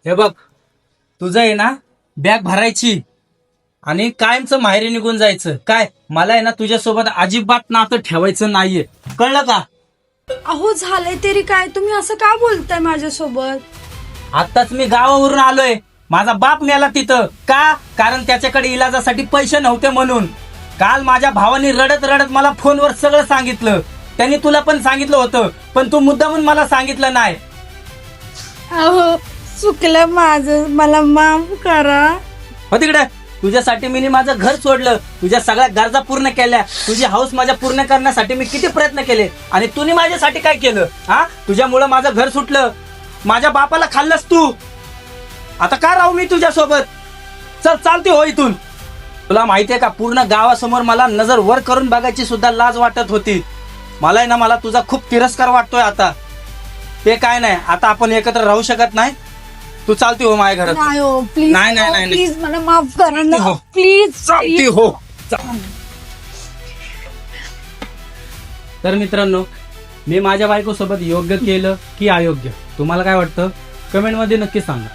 हे बघ, तुझं आहे ना बॅग भरायची आणि कायमचं माहेरी निघून जायचं. काय मला आहे ना तुझ्यासोबत अजिबात नातं ठेवायचं नाहीये, कळलं का? अहो झालंय तरी काय, तुम्ही असं का बोलताय माझ्यासोबत? आताच मी गावावरून आलोय. माझा बाप मेला तिथं. का? कारण त्याच्याकडे इलाजासाठी पैसे नव्हते म्हणून. काल माझ्या भावाने रडत रडत मला फोनवर सगळं सांगितलं. त्यांनी तुला पण सांगितलं होतं, पण तू मुद्दामून मला सांगितलं नाही. अहो चुकलं माझं, मला माफ करा. हो तिकडे. तुझ्यासाठी मी माझं घर सोडलं, तुझ्या सगळ्या गरजा पूर्ण केल्या, तुझी हौस माझ्या पूर्ण करण्यासाठी मी किती प्रयत्न केले, आणि तुम्ही माझ्यासाठी काय केलं? हा, तुझ्यामुळं माझं घर सुटलं, माझ्या बापाला खाल्लंस तू. आता का राहू मी तुझ्यासोबत? चल चालते हो इथून. तुला माहितीये का, पूर्ण गावासमोर मला नजर वर करून बघायची सुद्धा लाज वाटत होती. मला आहे ना, मला तुझा खूप तिरस्कार वाटतोय आता. ते काय नाही, आता आपण एकत्र राहू शकत नाही. तू चालती हो माझ्या घरात. नाही हो प्लीज, नाही, नाही, नाही, नाही. प्लीज मला माफ करा ना हो. प्लीज. चालती हो. तर मित्रांनो, मी माझ्या बायकोसोबत योग्य केलं की अयोग्य, तुम्हाला काय वाटतं? कमेंट मध्ये नक्की सांगा.